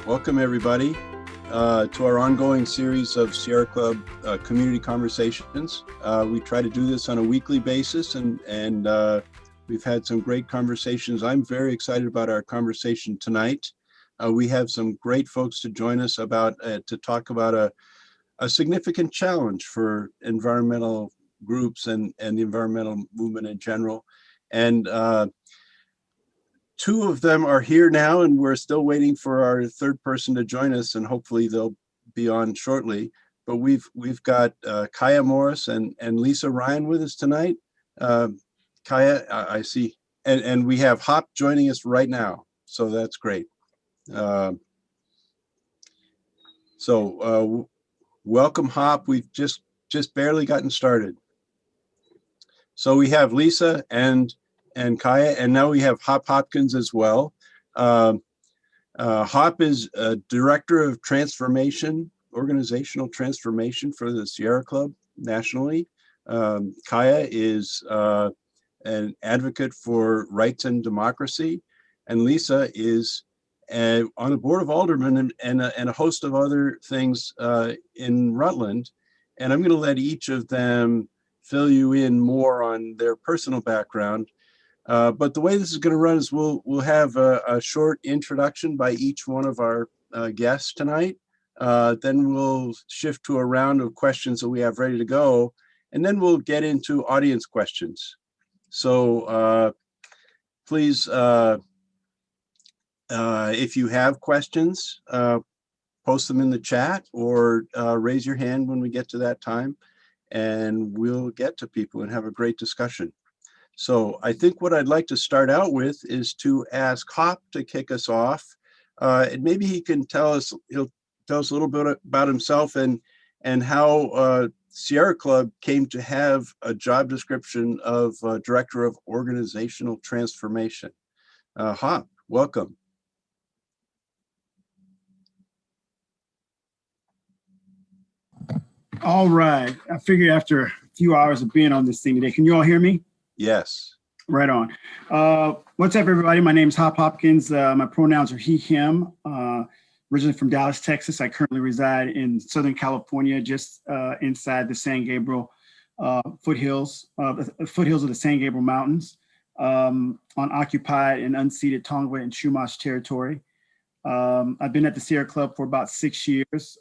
Welcome everybody to our ongoing series of Sierra Club community conversations. We try to do this on a weekly basis, and we've had some great conversations. I'm very excited about our conversation tonight. We have some great folks to join us to talk about a significant challenge for environmental groups and the environmental movement in general. And two of them are here now, and we're still waiting for our third person to join us, and hopefully they'll be on shortly. But we've got Kiah Morris and Lisa Ryan with us tonight. Kiah, I see, and we have Hop joining us right now, so that's great. Welcome, Hop. We've just barely gotten started. So we have Lisa and Kiah, and now we have Hop Hopkins as well. Hop is Director of Transformation, Organizational Transformation for the Sierra Club nationally. Kiah is an advocate for rights and democracy, and Lisa is on the board of Aldermen and a host of other things in Rutland. And I'm going to let each of them fill you in more on their personal background. But the way this is going to run is we'll have a short introduction by each one of our guests tonight. Then we'll shift to a round of questions that we have ready to go, and then we'll get into audience questions. So please, if you have questions, post them in the chat or raise your hand when we get to that time, and we'll get to people and have a great discussion. So I think what I'd like to start out with is to ask Hop to kick us off. And maybe he'll tell us a little bit about himself and how Sierra Club came to have a job description of Director of Organizational Transformation. Hop, welcome. All right. I figured after a few hours of being on this thing today, can you all hear me? Yes. Right on. What's up, everybody? My name is Hop Hopkins. My pronouns are he, him. Originally from Dallas, Texas. I currently reside in Southern California, just inside the San Gabriel foothills of the San Gabriel Mountains, on occupied and unceded Tongva and Chumash territory. I've been at the Sierra Club for about 6 years.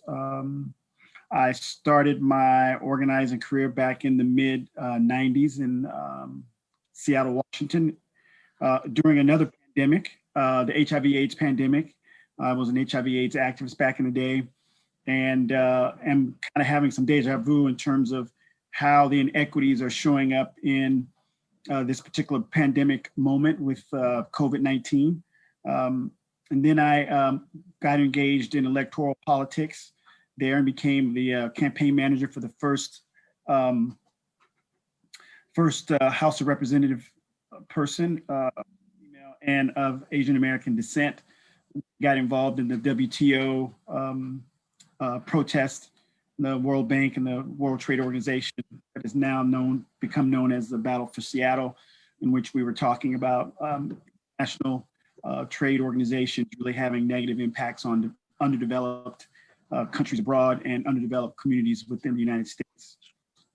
I started my organizing career back in the mid 90s in Seattle, Washington, during another pandemic, the HIV/AIDS pandemic. I was an HIV/AIDS activist back in the day, and am kind of having some deja vu in terms of how the inequities are showing up in this particular pandemic moment with COVID-19. And then I got engaged in electoral politics there and became the campaign manager for the first House of Representative person, female and of Asian American descent. Got involved in the WTO protest, the World Bank and the World Trade Organization that is now become known as the Battle for Seattle, in which we were talking about national trade organizations really having negative impacts on underdeveloped countries abroad and underdeveloped communities within the United States.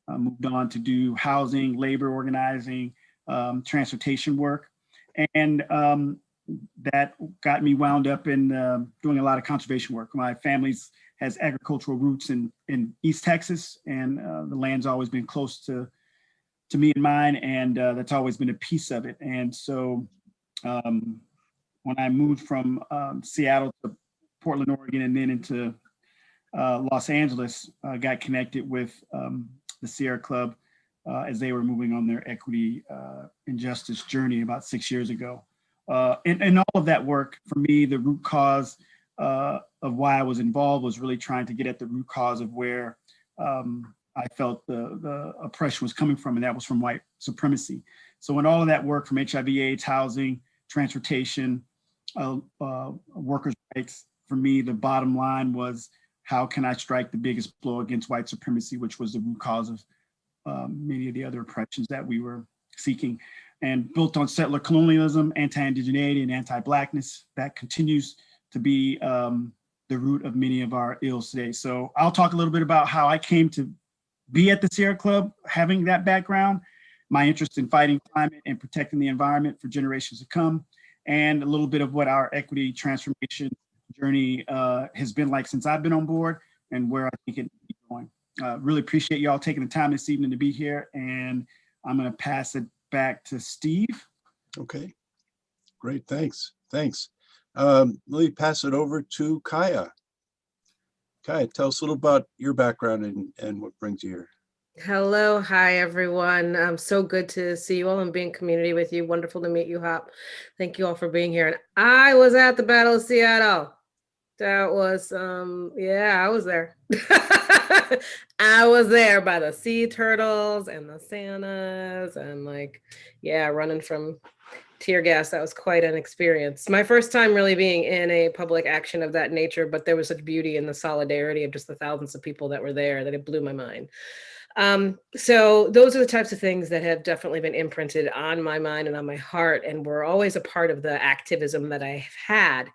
Moved on to do housing, labor organizing, transportation work. And that got me wound up in doing a lot of conservation work. My family has agricultural roots in East Texas, and the land's always been close to me and mine, and that's always been a piece of it. And so when I moved from Seattle to Portland, Oregon, and then into Los Angeles, got connected with the Sierra Club as they were moving on their equity and justice journey about 6 years ago. And all of that work, for me, the root cause of why I was involved was really trying to get at the root cause of where I felt the oppression was coming from, and that was from white supremacy. So in all of that work from HIV/AIDS, housing, transportation, workers' rights, for me, the bottom line was, how can I strike the biggest blow against white supremacy, which was the root cause of many of the other oppressions that we were seeking. And built on settler colonialism, anti-indigeneity, and anti-Blackness, that continues to be the root of many of our ills today. So I'll talk a little bit about how I came to be at the Sierra Club, having that background, my interest in fighting climate and protecting the environment for generations to come, and a little bit of what our equity transformation journey has been like since I've been on board and where I think it is going. Really appreciate y'all taking the time this evening to be here, and I'm going to pass it back to Steve. Okay, great, thanks. Let me pass it over to Kiah. Kiah, tell us a little about your background and what brings you here. Hello, hi everyone. So good to see you all and be in community with you. Wonderful to meet you, Hop. Thank you all for being here. And I was at the Battle of Seattle. That was, yeah, I was there. I was there by the sea turtles and the Santas and like, yeah, running from tear gas. That was quite an experience. My first time really being in a public action of that nature, but there was such beauty in the solidarity of just the thousands of people that were there that it blew my mind. So those are the types of things that have definitely been imprinted on my mind and on my heart, and were always a part of the activism that I've had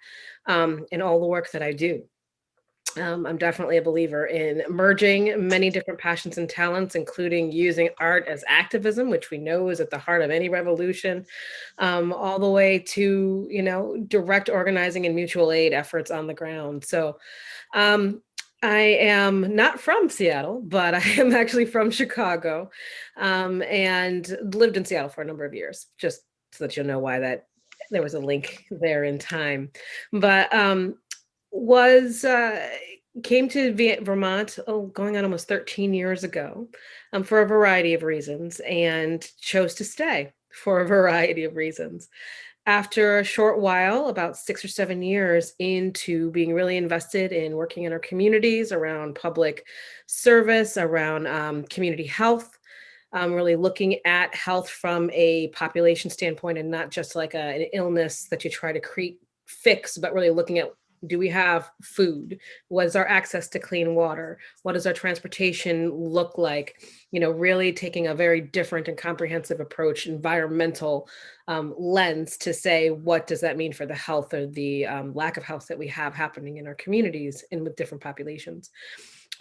in all the work that I do. I'm definitely a believer in merging many different passions and talents, including using art as activism, which we know is at the heart of any revolution, all the way to, you know, direct organizing and mutual aid efforts on the ground. So I am not from Seattle, but I am actually from Chicago, and lived in Seattle for a number of years, just so that you'll know why that there was a link there in time. But came to Vermont, going on almost 13 years ago, for a variety of reasons, and chose to stay for a variety of reasons. After a short while, about 6 or 7 years into being really invested in working in our communities around public service, around community health, really looking at health from a population standpoint and not just like an illness that you try to fix, but really looking at, do we have food? What is our access to clean water? What does our transportation look like? You know, really taking a very different and comprehensive approach, environmental lens to say, what does that mean for the health or the lack of health that we have happening in our communities and with different populations?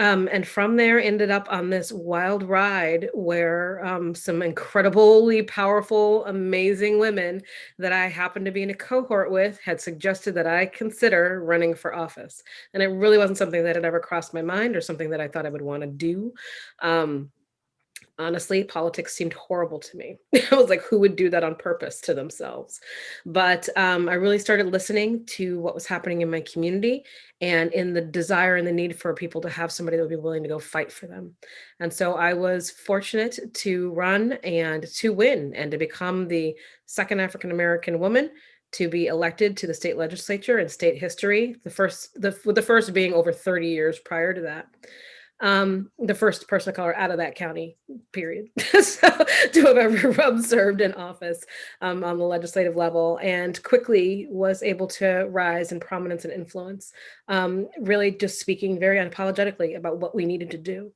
And from there ended up on this wild ride where some incredibly powerful, amazing women that I happened to be in a cohort with had suggested that I consider running for office. And it really wasn't something that had ever crossed my mind or something that I thought I would want to do. Honestly, politics seemed horrible to me. I was like, who would do that on purpose to themselves? But I really started listening to what was happening in my community and in the desire and the need for people to have somebody that would be willing to go fight for them. And so I was fortunate to run and to win and to become the second African-American woman to be elected to the state legislature in state history, the first being over 30 years prior to that. The first person of color out of that county, period. So to have ever served in office on the legislative level, and quickly was able to rise in prominence and influence, really just speaking very unapologetically about what we needed to do.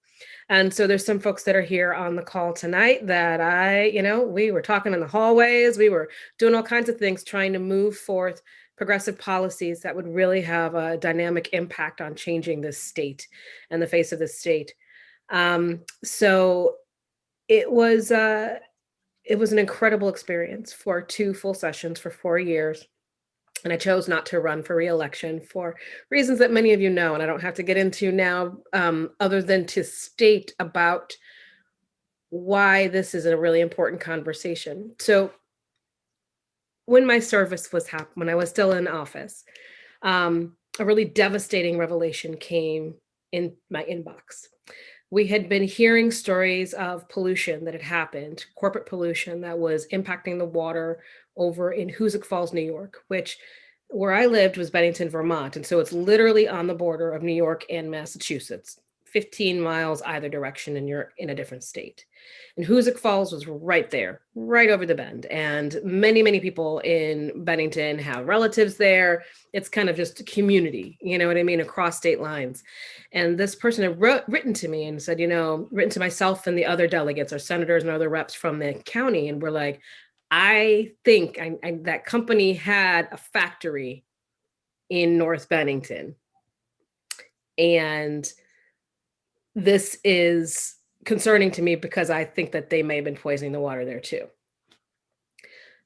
And so there's some folks that are here on the call tonight that we were talking in the hallways, we were doing all kinds of things, trying to move forth progressive policies that would really have a dynamic impact on changing this state and the face of this state. So it was an incredible experience for 2 full sessions for 4 years. And I chose not to run for re-election for reasons that many of you know, and I don't have to get into now, other than to state about why this is a really important conversation. So when my service was happening, when I was still in office, a really devastating revelation came in my inbox. We had been hearing stories of pollution that had happened, corporate pollution that was impacting the water over in Hoosick Falls, New York, which where I lived was Bennington, Vermont. And so it's literally on the border of New York and Massachusetts, 15 miles either direction, and you're in a different state. And Hoosick Falls was right there, right over the bend. And many, many people in Bennington have relatives there. It's kind of just a community, you know what I mean, across state lines. And this person had written to me and said, written to myself and the other delegates, our senators and other reps from the county. And we're like, I think that company had a factory in North Bennington. And this is concerning to me because I think that they may have been poisoning the water there too.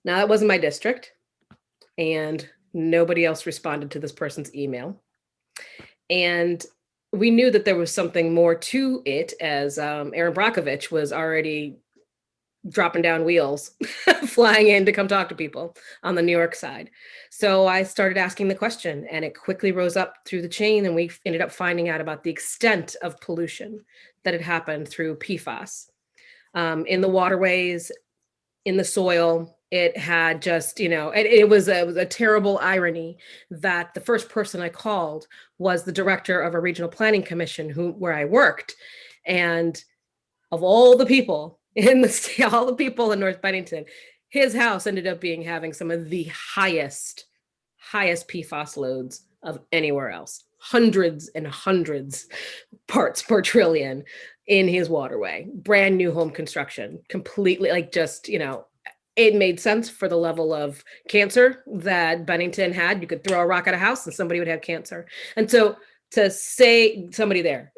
Now, that wasn't my district, and nobody else responded to this person's email. And we knew that there was something more to it, as Aaron Brockovich was already dropping down wheels, flying in to come talk to people on the New York side. So I started asking the question, and it quickly rose up through the chain, and we ended up finding out about the extent of pollution that had happened through PFAS in the waterways, in the soil. It had just, it was a terrible irony that the first person I called was the director of a regional planning commission where I worked. And of all the people in the state, all the people in North Bennington, his house ended up having some of the highest PFAS loads of anywhere else. Hundreds and hundreds parts per trillion in his waterway. Brand new home construction, completely it made sense for the level of cancer that Bennington had. You could throw a rock at a house and somebody would have cancer. And so to say somebody there,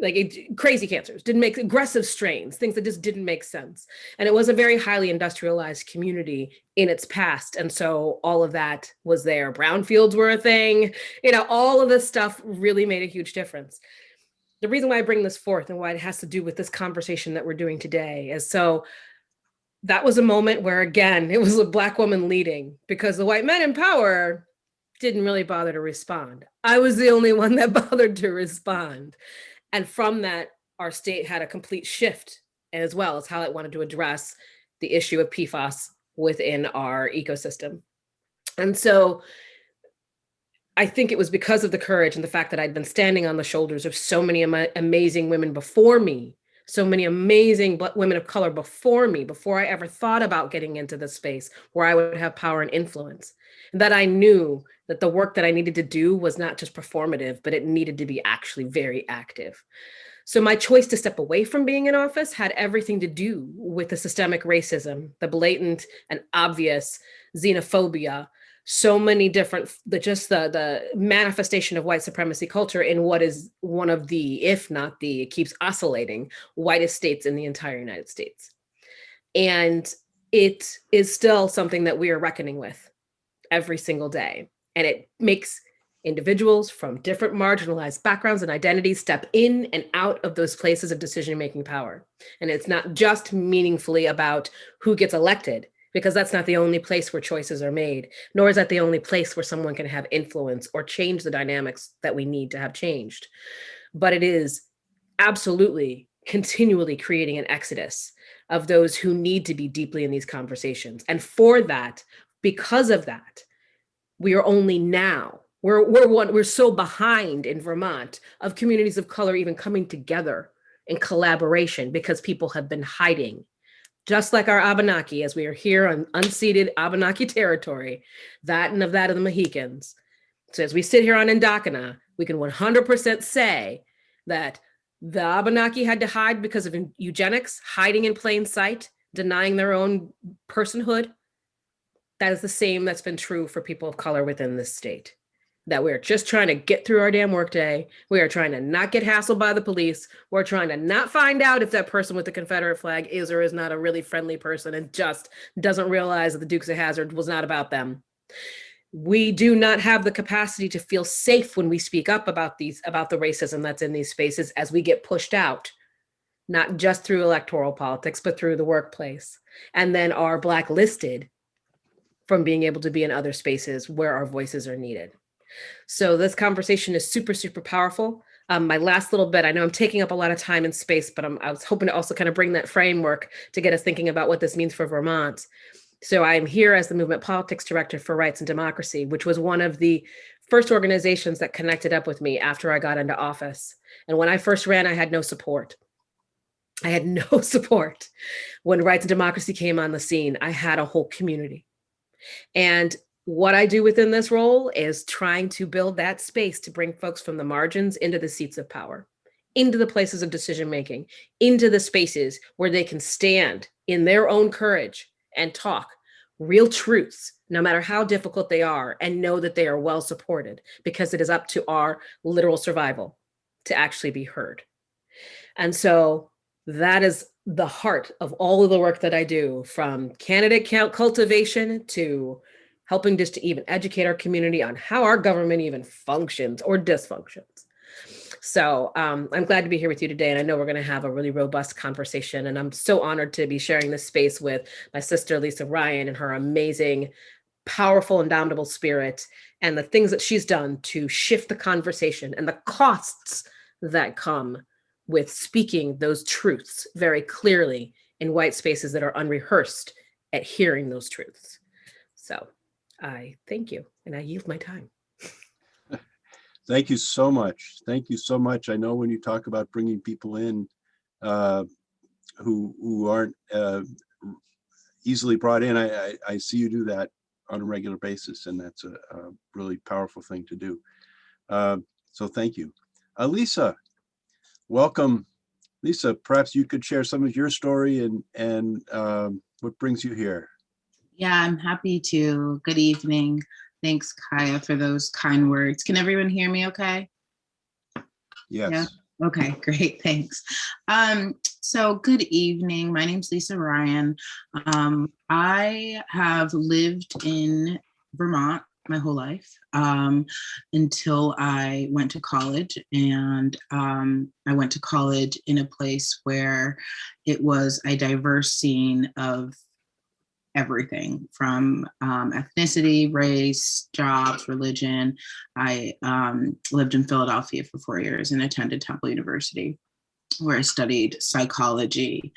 crazy cancers, didn't make aggressive strains, things that just didn't make sense. And it was a very highly industrialized community in its past. And so all of that was there. Brownfields were a thing, all of this stuff really made a huge difference. The reason why I bring this forth and why it has to do with this conversation that we're doing today is so that was a moment where, again, it was a Black woman leading, because the white men in power didn't really bother to respond. I was the only one that bothered to respond. And from that, our state had a complete shift, as well as how it wanted to address the issue of PFAS within our ecosystem. And so I think it was because of the courage and the fact that I'd been standing on the shoulders of so many amazing women before me, so many amazing women of color before me, before I ever thought about getting into this space where I would have power and influence, that I knew that the work that I needed to do was not just performative, but it needed to be actually very active. So my choice to step away from being in office had everything to do with the systemic racism, the blatant and obvious xenophobia, so many different, the manifestation of white supremacy culture in what is one of the, if not the, it keeps oscillating, whitest states in the entire United States. And it is still something that we are reckoning with every single day. And it makes individuals from different marginalized backgrounds and identities step in and out of those places of decision-making power. And it's not just meaningfully about who gets elected, because that's not the only place where choices are made, nor is that the only place where someone can have influence or change the dynamics that we need to have changed. But it is absolutely continually creating an exodus of those who need to be deeply in these conversations. And for that, because of that, we are only now, we're so behind in Vermont of communities of color even coming together in collaboration, because people have been hiding. Just like our Abenaki, as we are here on unceded Abenaki territory, that of the Mohicans. So as we sit here on Indakana, we can 100% say that the Abenaki had to hide because of eugenics, hiding in plain sight, denying their own personhood. That is the same that's been true for people of color within this state. That we're just trying to get through our damn workday. We are trying to not get hassled by the police. We're trying to not find out if that person with the Confederate flag is or is not a really friendly person and just doesn't realize that the Dukes of Hazzard was not about them. We do not have the capacity to feel safe when we speak up about the racism that's in these spaces as we get pushed out, not just through electoral politics, but through the workplace, and then are blacklisted from being able to be in other spaces where our voices are needed. So this conversation is super, super powerful. My last little bit, I know I'm taking up a lot of time and space, but I was hoping to also kind of bring that framework to get us thinking about what this means for Vermont. So I'm here as the Movement Politics Director for Rights and Democracy, which was one of the first organizations that connected up with me after I got into office. And when I first ran, I had no support. I had no support. When Rights and Democracy came on the scene, I had a whole community. And what I do within this role is trying to build that space to bring folks from the margins into the seats of power, into the places of decision-making, into the spaces where they can stand in their own courage and talk real truths, no matter how difficult they are, and know that they are well supported, because it is up to our literal survival to actually be heard. And so that is the heart of all of the work that I do, from candidate cultivation to helping just to even educate our community on how our government even functions or dysfunctions. So I'm glad to be here with you today. And I know we're going to have a really robust conversation. And I'm so honored to be sharing this space with my sister, Lisa Ryan, and her amazing, powerful, indomitable spirit, and the things that she's done to shift the conversation and the costs that come with speaking those truths very clearly in white spaces that are unrehearsed at hearing those truths. So I thank you, and I yield my time. Thank you so much. Thank you so much. I know when you talk about bringing people in who aren't easily brought in, I see you do that on a regular basis, and that's a really powerful thing to do. So thank you. Lisa, welcome. Lisa, perhaps you could share some of your story and what brings you here. Yeah, I'm happy to. Good evening. Thanks, Kiah, for those kind words. Can everyone hear me okay? Yes. Yeah? Okay, great, thanks. So good evening. My name's Lisa Ryan. I have lived in Vermont my whole life until I went to college. And I went to college in a place where it was a diverse scene of everything from ethnicity, race, jobs, religion. I lived in Philadelphia for 4 years and attended Temple University, where I studied psychology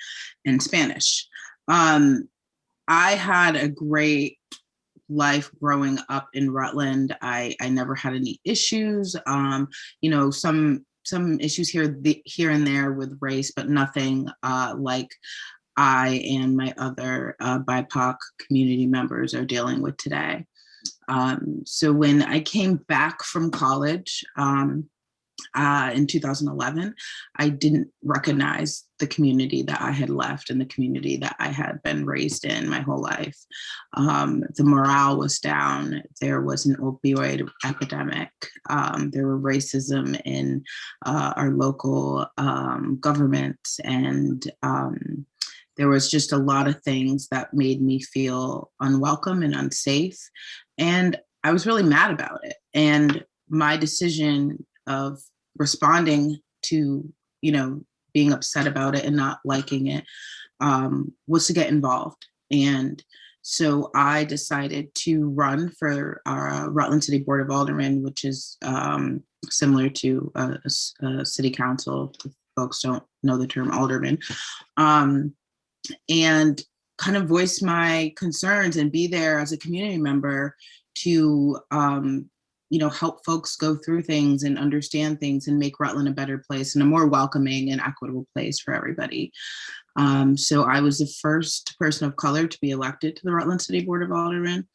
and Spanish. I had a great life growing up in Rutland. I never had any issues. You know, some issues here and there with race, but nothing like I and my other BIPOC community members are dealing with today. So when I came back from college in 2011, I didn't recognize the community that I had left and the community that I had been raised in my whole life. The morale was down. There was an opioid epidemic. There were racism in our local government, and there was just a lot of things that made me feel unwelcome and unsafe. And I was really mad about it. And my decision of responding to, you know, being upset about it and not liking it was to get involved. And so I decided to run for our Rutland City Board of Aldermen, which is similar to a city council. If folks don't know the term alderman. And kind of voice my concerns and be there as a community member to, you know, help folks go through things and understand things and make Rutland a better place and a more welcoming and equitable place for everybody. So I was the first person of color to be elected to the Rutland City Board of Aldermen.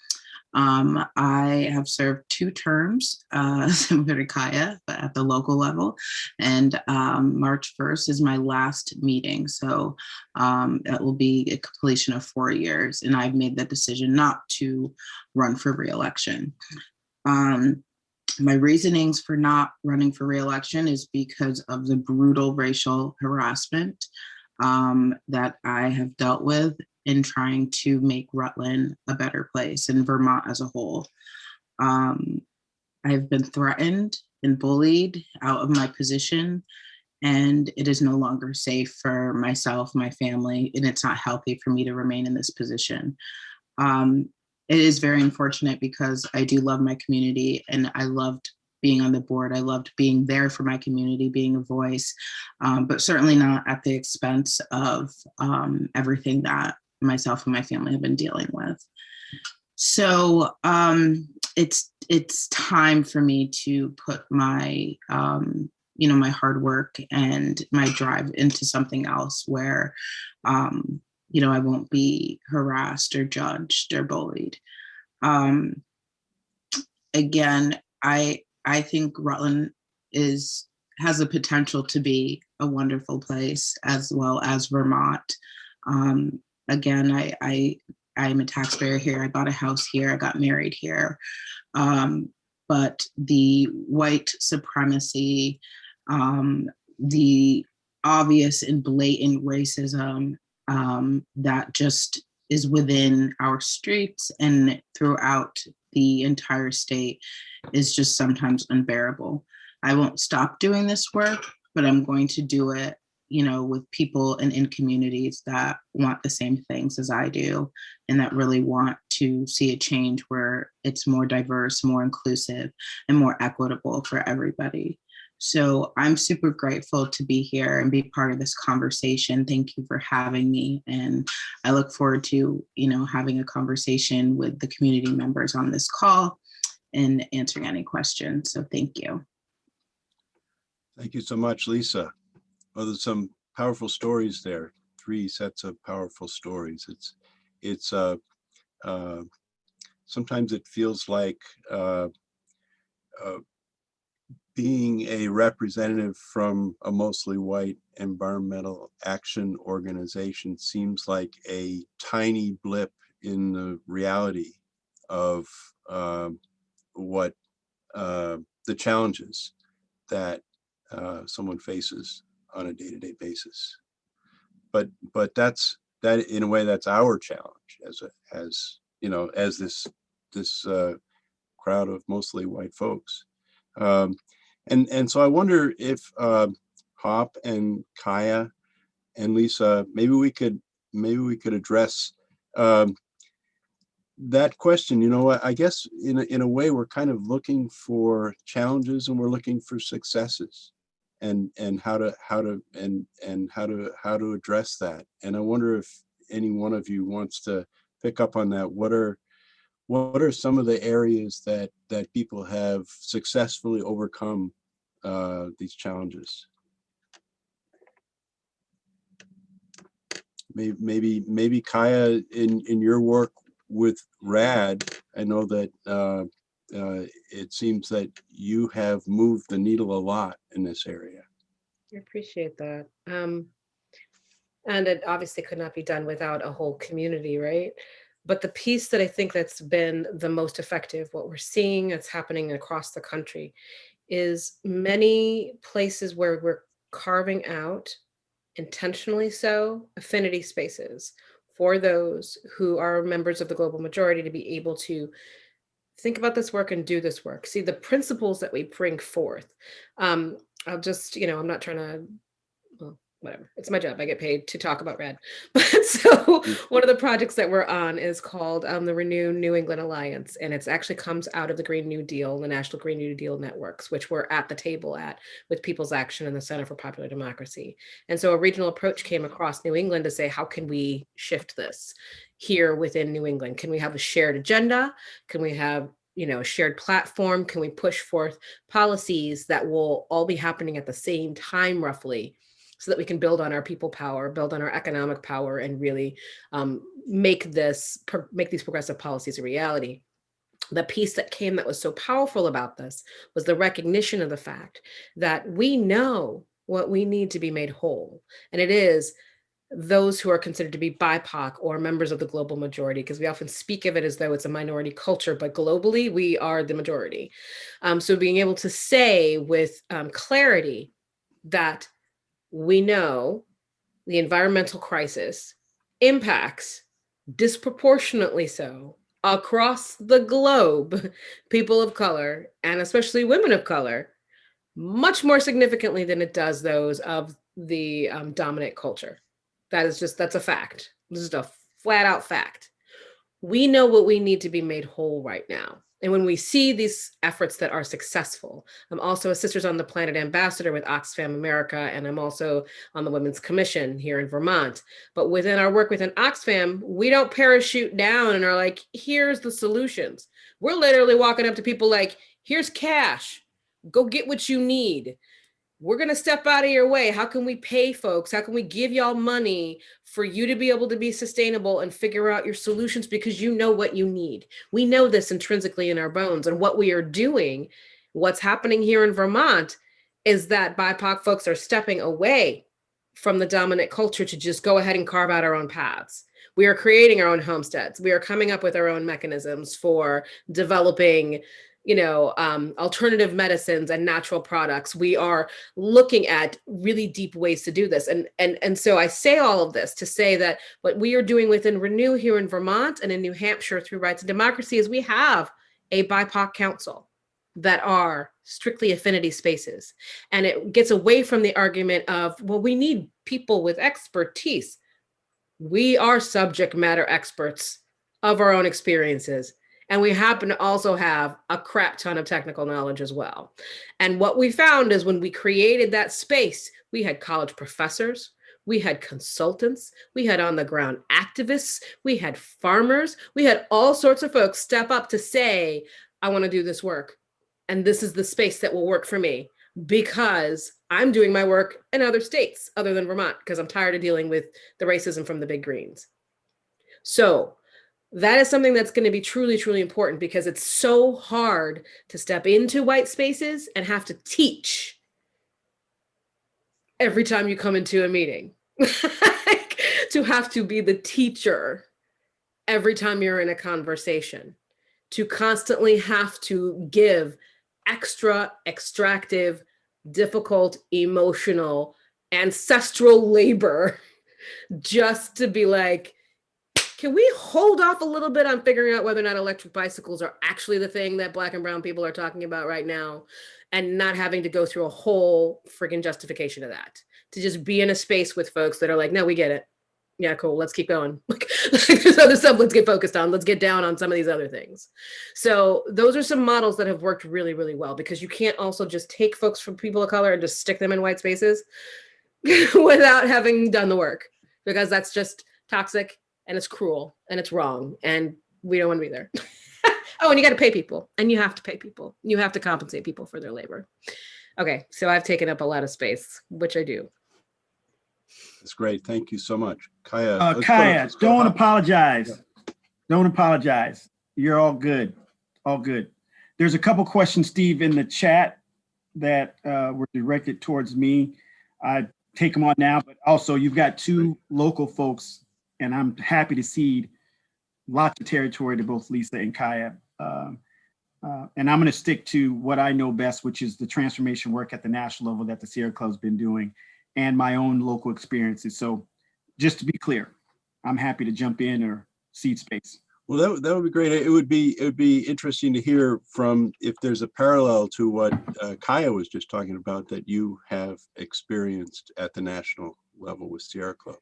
I have served 2 terms, similar to Kiah, but at the local level. And March 1st is my last meeting. So it will be a completion of 4 years. And I've made the decision not to run for re-election. My reasonings for not running for re-election is because of the brutal racial harassment that I have dealt with in trying to make Rutland a better place and Vermont as a whole. I've been threatened and bullied out of my position, and it is no longer safe for myself, my family, and it's not healthy for me to remain in this position. It is very unfortunate because I do love my community and I loved being on the board. I loved being there for my community, being a voice, but certainly not at the expense of everything that myself and my family have been dealing with. So it's time for me to put my, you know, my hard work and my drive into something else where, you know, I won't be harassed or judged or bullied. Again, I think Rutland has the potential to be a wonderful place, as well as Vermont. Again, I'm a taxpayer here. I bought a house here. I got married here. But the white supremacy the obvious and blatant racism that just is within our streets and throughout the entire state is just sometimes unbearable. I won't stop doing this work, but I'm going to do it, with people and in communities that want the same things as I do, and that really want to see a change where it's more diverse, more inclusive, and more equitable for everybody. So I'm super grateful to be here and be part of this conversation. Thank you for having me. And I look forward to, having a conversation with the community members on this call and answering any questions. So thank you. Thank you so much, Lisa. Well, there's some powerful stories there. 3 sets of powerful stories. It's sometimes it feels like being a representative from a mostly white environmental action organization seems like a tiny blip in the reality of what the challenges that someone faces on a day-to-day basis. But that in a way, that's our challenge as this crowd of mostly white folks. And so I wonder if Hop and Kiah and Lisa, maybe we could address that question. I guess in a way we're kind of looking for challenges and we're looking for successes, and how to address that. And I wonder if any one of you wants to pick up on that. What are some of the areas that people have successfully overcome these challenges? Maybe Kiah, in your work with RAD, I know that it seems that you have moved the needle a lot in this area. I appreciate that. And it obviously could not be done without a whole community, right? But the piece that I think that's been the most effective, what we're seeing that's happening across the country, is many places where we're carving out, intentionally so, affinity spaces for those who are members of the global majority to be able to think about this work and do this work. See the principles that we bring forth. I'll just, I'm not trying to, well, whatever. It's my job. I get paid to talk about RAD. But so one of the projects that we're on is called the Renew New England Alliance. And it actually comes out of the Green New Deal, the National Green New Deal networks, which we're at the table at with People's Action and the Center for Popular Democracy. And so a regional approach came across New England to say, how can we shift this here within New England? Can we have a shared agenda? Can we have a shared platform? Can we push forth policies that will all be happening at the same time, roughly, so that we can build on our people power, build on our economic power, and really make these progressive policies a reality? The piece that came that was so powerful about this was the recognition of the fact that we know what we need to be made whole. And it is those who are considered to be BIPOC or members of the global majority, because we often speak of it as though it's a minority culture, but globally we are the majority. So being able to say with clarity that we know the environmental crisis impacts disproportionately so across the globe people of color, and especially women of color, much more significantly than it does those of the dominant culture. That's a fact. This is a flat out fact. We know what we need to be made whole right now. And when we see these efforts that are successful, I'm also a Sisters on the Planet ambassador with Oxfam America, and I'm also on the Women's Commission here in Vermont. But within our work within Oxfam, we don't parachute down and are like, here's the solutions. We're literally walking up to people like, here's cash, go get what you need. We're going to step out of your way. How can we pay folks? How can we give y'all money for you to be able to be sustainable and figure out your solutions, because you know what you need. We know this intrinsically in our bones. And what we are doing, what's happening here in Vermont, is that BIPOC folks are stepping away from the dominant culture to just go ahead and carve out our own paths. We are creating our own homesteads. We are coming up with our own mechanisms for developing alternative medicines and natural products. We are looking at really deep ways to do this. And so I say all of this to say that what we are doing within Renew here in Vermont and in New Hampshire through Rights and Democracy is we have a BIPOC council that are strictly affinity spaces. And it gets away from the argument of, well, we need people with expertise. We are subject matter experts of our own experiences. And we happen to also have a crap ton of technical knowledge as well. And what we found is when we created that space, we had college professors, we had consultants, we had on the ground activists, we had farmers, we had all sorts of folks step up to say, I want to do this work. And this is the space that will work for me because I'm doing my work in other states other than Vermont because I'm tired of dealing with the racism from the big greens. So that is something that's going to be truly, truly important because it's so hard to step into white spaces and have to teach every time you come into a meeting. To have to be the teacher every time you're in a conversation, to constantly have to give extra extractive, difficult, emotional, ancestral labor just to be like, can we hold off a little bit on figuring out whether or not electric bicycles are actually the thing that Black and brown people are talking about right now and not having to go through a whole freaking justification of that, to just be in a space with folks that are like, no, we get it. Yeah, cool. Let's keep going. There's other stuff let's get focused on. Let's get down on some of these other things. So those are some models that have worked really, really well because you can't also just take folks from people of color and just stick them in white spaces without having done the work, because that's just toxic and it's cruel and it's wrong and we don't want to be there. Oh, and you got to pay people, and you have to pay people. You have to compensate people for their labor. Okay, so I've taken up a lot of space, which I do. That's great. Thank you so much. Kiah. Kiah, don't apologize. Yeah. Don't apologize. You're all good. All good. There's a couple questions, Steve, in the chat that were directed towards me. I take them on now, but also you've got two local folks, and I'm happy to cede lots of territory to both Lisa and Kiah. And I'm going to stick to what I know best, which is the transformation work at the national level that the Sierra Club's been doing and my own local experiences. So just to be clear, I'm happy to jump in or cede space. Well, that would be great. It would be interesting to hear from if there's a parallel to what Kiah was just talking about that you have experienced at the national level with Sierra Club.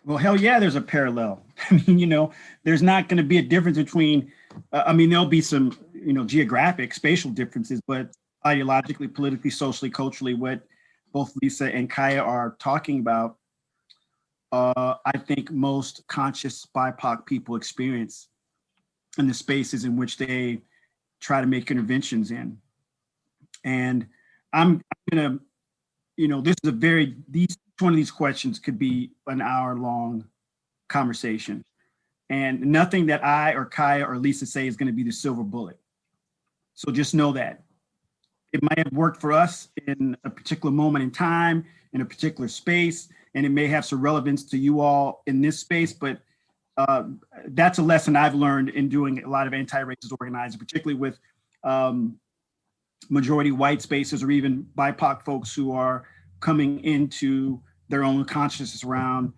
Well, hell yeah, there's a parallel. I mean, there's not going to be a difference between, there'll be some, geographic, spatial differences, but ideologically, politically, socially, culturally, what both Lisa and Kiah are talking about, I think most conscious BIPOC people experience in the spaces in which they try to make interventions in. And I'm gonna, this is each one of these questions could be an hour-long conversation. And nothing that I or Kiah or Lisa say is going to be the silver bullet. So just know that. It might have worked for us in a particular moment in time, in a particular space, and it may have some relevance to you all in this space, but that's a lesson I've learned in doing a lot of anti-racist organizing, particularly with majority white spaces or even BIPOC folks who are coming into their own consciousness around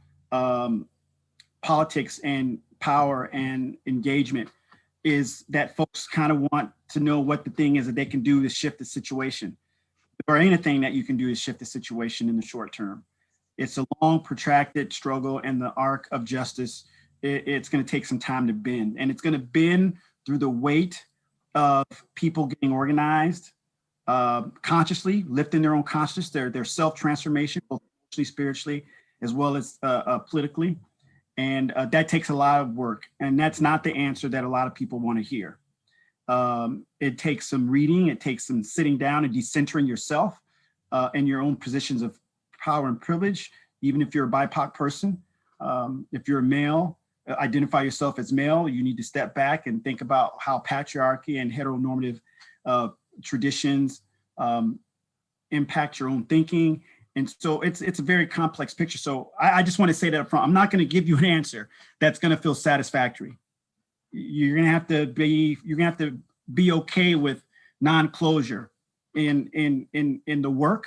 politics and power and engagement, is that folks kind of want to know what the thing is that they can do to shift the situation. Or anything that you can do to shift the situation in the short term. It's a long, protracted struggle, and the arc of justice, it's going to take some time to bend. And it's going to bend through the weight of people getting organized, consciously, lifting their own consciousness, their self-transformation, both emotionally, spiritually, as well as politically. And that takes a lot of work. And that's not the answer that a lot of people want to hear. It takes some reading, it takes some sitting down and decentering yourself in your own positions of power and privilege, even if you're a BIPOC person. If you're a male, identify yourself as male, you need to step back and think about how patriarchy and heteronormative traditions impact your own thinking. And so it's a very complex picture. So I just want to say that up front, I'm not going to give you an answer that's going to feel satisfactory. You're going to have to be okay with non-closure in the work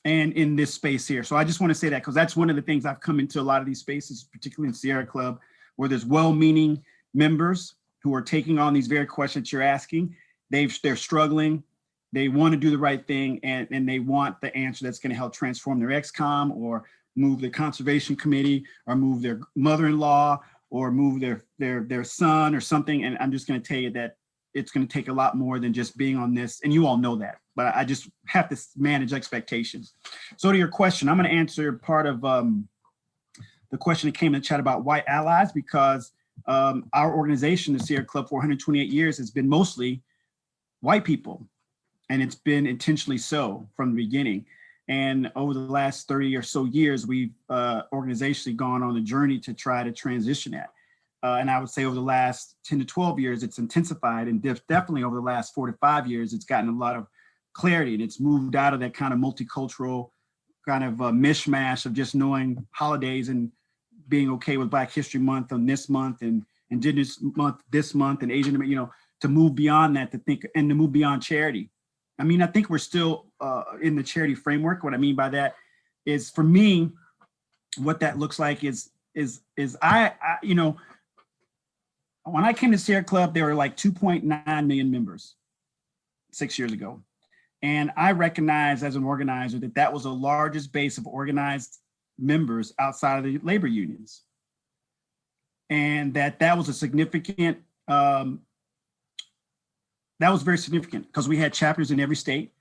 and in this space here. So I just want to say that because that's one of the things I've come into a lot of these spaces, particularly in Sierra Club, where there's well-meaning members who are taking on these very questions you're asking. They're struggling. They want to do the right thing, and they want the answer that's going to help transform their ex-com or move the conservation committee or move their mother-in-law or move their son or something. And I'm just going to tell you that it's going to take a lot more than just being on this. And you all know that, but I just have to manage expectations. So to your question, I'm going to answer part of the question that came in the chat about white allies, because our organization, the Sierra Club, for 128 years has been mostly white people. And it's been intentionally so from the beginning. And over the last 30 or so years, we've organizationally gone on a journey to try to transition that. And I would say over the last 10 to 12 years, it's intensified, and definitely over the last 4 to 5 years, it's gotten a lot of clarity, and it's moved out of that kind of multicultural kind of mishmash of just knowing holidays and being okay with Black History Month on this month and Indigenous Month this month and Asian, to move beyond that, to think and to move beyond charity. I mean, I think we're still in the charity framework. What I mean by that is, for me, what that looks like is I when I came to Sierra Club, there were like 2.9 million members 6 years ago. And I recognized as an organizer that that was the largest base of organized members outside of the labor unions. And that was a significant, that was very significant because we had chapters in every state,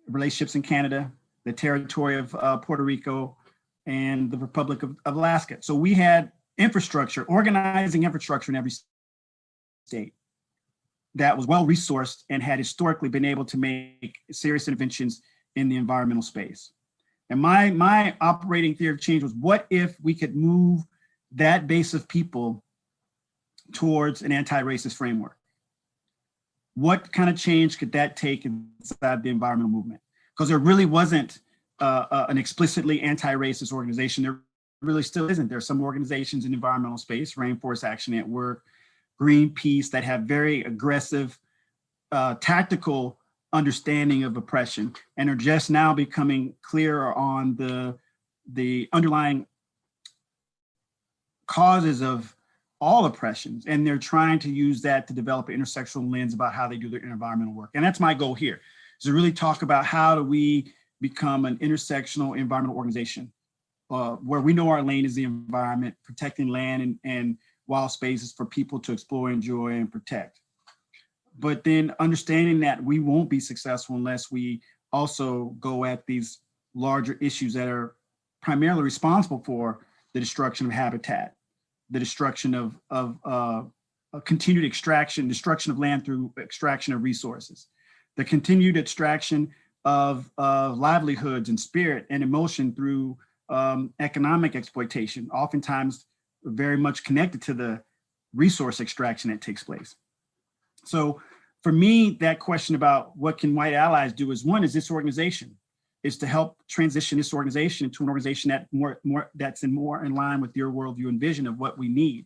relationships in Canada, the territory of Puerto Rico, and the Republic of Alaska. So we had infrastructure, organizing infrastructure in every state that was well resourced and had historically been able to make serious interventions in the environmental space. And my operating theory of change was, what if we could move that base of people towards an anti-racist framework? What kind of change could that take inside the environmental movement? Because there really wasn't an explicitly anti-racist organization. There really still isn't. There are some organizations in the environmental space, Rainforest Action Network, Greenpeace, that have very aggressive tactical understanding of oppression and are just now becoming clearer on the underlying causes of all oppressions. And they're trying to use that to develop an intersectional lens about how they do their environmental work. And that's my goal here, is to really talk about how do we become an intersectional environmental organization where we know our lane is the environment, protecting land and wild spaces for people to explore, enjoy, and protect. But then understanding that we won't be successful unless we also go at these larger issues that are primarily responsible for the destruction of habitat, the destruction of continued extraction, destruction of land through extraction of resources, the continued extraction of livelihoods and spirit and emotion through economic exploitation, oftentimes very much connected to the resource extraction that takes place. So for me, that question about what can white allies do is, one, is this organization, is to help transition this organization into an organization that that's more in line with your worldview and vision of what we need.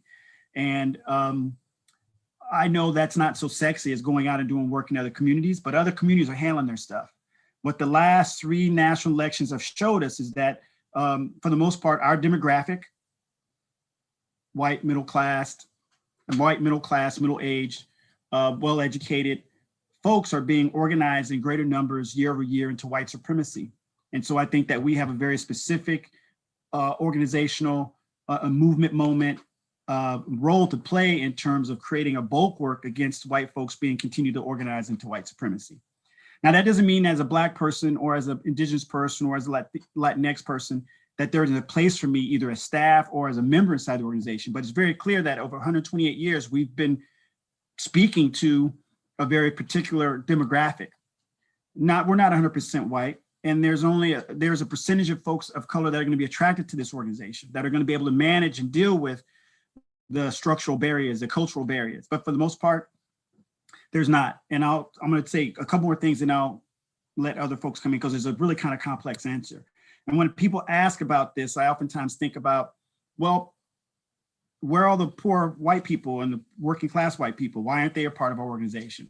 And I know that's not so sexy as going out and doing work in other communities, but other communities are handling their stuff. What the last 3 national elections have showed us is that for the most part, our demographic, white, middle-aged, well-educated folks are being organized in greater numbers year over year into white supremacy. And so I think that we have a very specific organizational movement moment role to play in terms of creating a bulwark against white folks being continued to organize into white supremacy. Now, that doesn't mean as a Black person or as an Indigenous person or as a Latinx person that there is a place for me either as staff or as a member inside the organization. But it's very clear that over 128 years, we've been speaking to a very particular demographic. We're not 100% white, and there's a percentage of folks of color that are going to be attracted to this organization, that are going to be able to manage and deal with the structural barriers, the cultural barriers. But for the most part, there's not. And I'm going to say a couple more things and I'll let other folks come in because it's a really kind of complex answer. And when people ask about this, I oftentimes think about, well, where are all the poor white people and the working class white people? Why aren't they a part of our organization?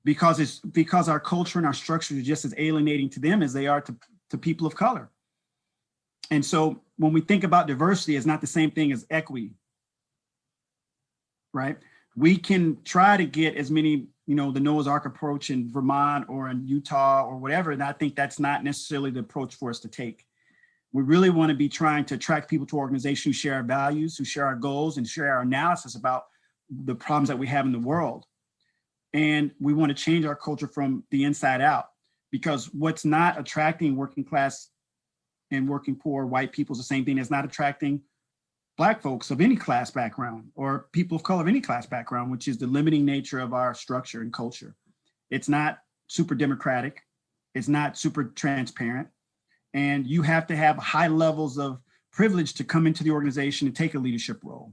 Because our culture and our structure are just as alienating to them as they are to people of color. And so when we think about diversity, it's not the same thing as equity, right? We can try to get as many, the Noah's Ark approach in Vermont or in Utah or whatever. And I think that's not necessarily the approach for us to take. We really want to be trying to attract people to organizations who share our values, who share our goals, and share our analysis about the problems that we have in the world. And we want to change our culture from the inside out, because what's not attracting working class and working poor white people is the same thing as not attracting Black folks of any class background or people of color of any class background, which is the limiting nature of our structure and culture. It's not super democratic. It's not super transparent. And you have to have high levels of privilege to come into the organization and take a leadership role.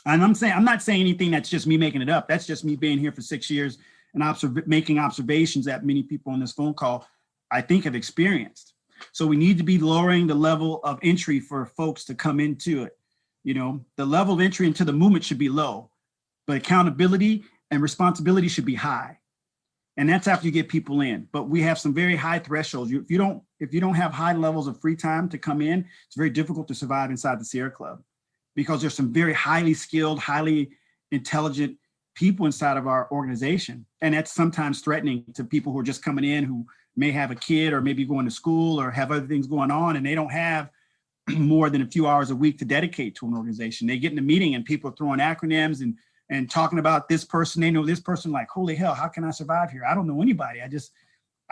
And I'm not saying anything that's just me making it up. That's just me being here for 6 years and making observations that many people on this phone call, I think, have experienced. So we need to be lowering the level of entry for folks to come into it. The level of entry into the movement should be low, but accountability and responsibility should be high. And that's after you get people in. But we have some very high thresholds. If you don't have high levels of free time to come in, it's very difficult to survive inside the Sierra Club, because there's some very highly skilled, highly intelligent people inside of our organization. And that's sometimes threatening to people who are just coming in, who may have a kid or maybe going to school or have other things going on, and they don't have more than a few hours a week to dedicate to an organization. They get in a meeting and people are throwing acronyms and talking about this person. They know this person, like, holy hell, how can I survive here? I don't know anybody. I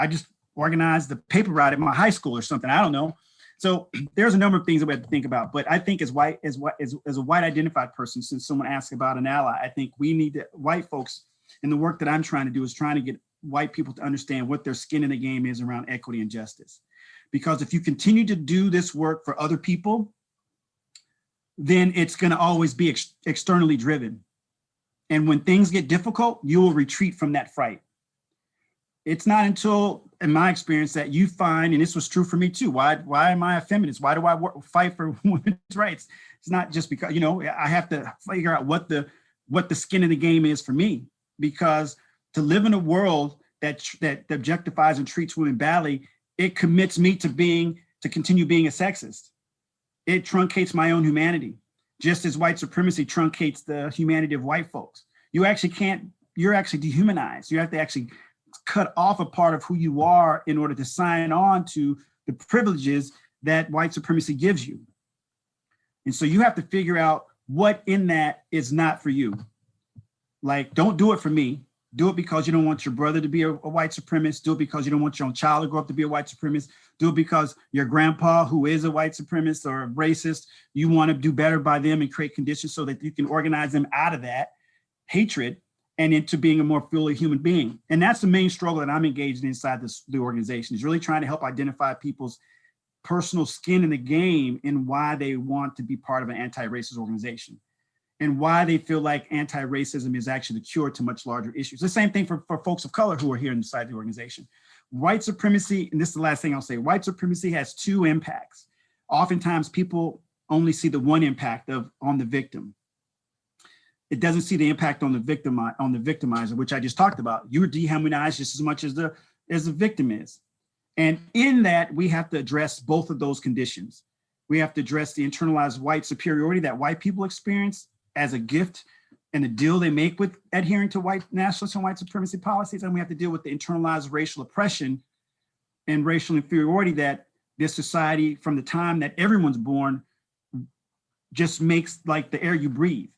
just organized the paper route at my high school or something. I don't know. So there's a number of things that we have to think about. But I think as a white identified person, since someone asked about an ally, I think we need to, white folks, and the work that I'm trying to do is trying to get white people to understand what their skin in the game is around equity and justice. Because if you continue to do this work for other people, then it's going to always be externally driven. And when things get difficult, you will retreat from that fight. It's not until, in my experience, that you find, and this was true for me too, why am I a feminist? Why do I fight for women's rights? It's not just because, I have to figure out what the skin in the game is for me. Because to live in a world that objectifies and treats women badly, it commits me to continue being a sexist. It truncates my own humanity, just as white supremacy truncates the humanity of white folks. You're actually dehumanized. You have to actually cut off a part of who you are in order to sign on to the privileges that white supremacy gives you. And so you have to figure out what in that is not for you. Like, don't do it for me. Do it because you don't want your brother to be a white supremacist. Do it because you don't want your own child to grow up to be a white supremacist. Do it because your grandpa, who is a white supremacist or a racist, you want to do better by them and create conditions so that you can organize them out of that hatred and into being a more fully human being. And that's the main struggle that I'm engaged in inside the organization, is really trying to help identify people's personal skin in the game and why they want to be part of an anti-racist organization, and why they feel like anti-racism is actually the cure to much larger issues. The same thing for folks of color who are here inside the organization. White supremacy, and this is the last thing I'll say, white supremacy has two impacts. Oftentimes people only see the one impact on the victim. It doesn't see the impact on the victimizer, which I just talked about. You're dehumanized just as much as the victim is. And in that, we have to address both of those conditions. We have to address the internalized white superiority that white people experience as a gift and the deal they make with adhering to white nationalist and white supremacy policies. And we have to deal with the internalized racial oppression and racial inferiority that this society, from the time that everyone's born, just makes like the air you breathe.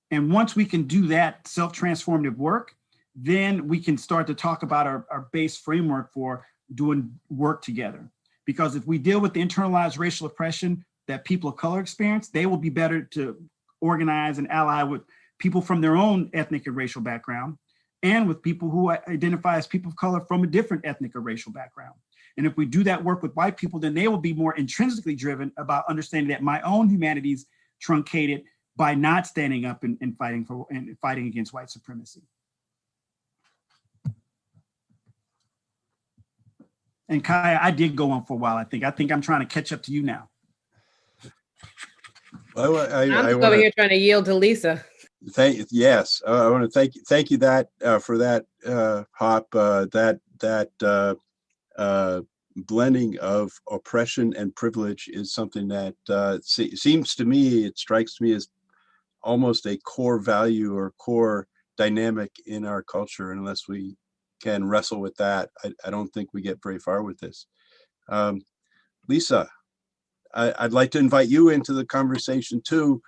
And once we can do that self-transformative work, then we can start to talk about our base framework for doing work together. Because if we deal with the internalized racial oppression that people of color experience, they will be better to organize and ally with people from their own ethnic and racial background, and with people who identify as people of color from a different ethnic or racial background. And if we do that work with white people, then they will be more intrinsically driven about understanding that my own humanity is truncated by not standing up and fighting against white supremacy. And Kiah, I did go on for a while. I think I'm trying to catch up to you now. Well, I'm I just want over to here trying to yield to Lisa. yes, I want to thank you that for that, Hop, blending of oppression and privilege is something that seems to me, it strikes me as almost a core value or core dynamic in our culture. And unless we can wrestle with that, I don't think we get very far with this. Lisa, I'd like to invite you into the conversation too,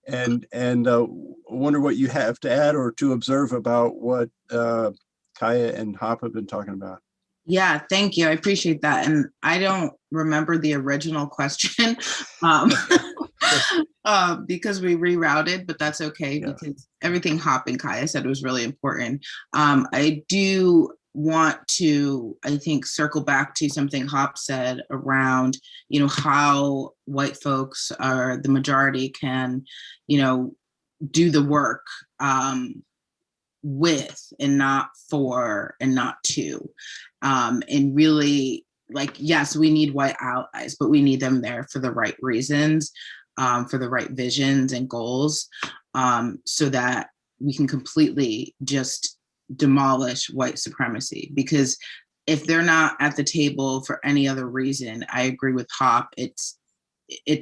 and wonder what you have to add or to observe about what Kiah and Hop have been talking about. Yeah, thank you. I appreciate that. And I don't remember the original question because we rerouted, but that's okay because everything Hop and Kiah said was really important. I do want to, I think, circle back to something Hop said around, how white folks are the majority can, do the work with and not for and not to. And really, yes, we need white allies, but we need them there for the right reasons, for the right visions and goals, so that we can completely just demolish white supremacy. Because if they're not at the table for any other reason, I agree with Hop, it's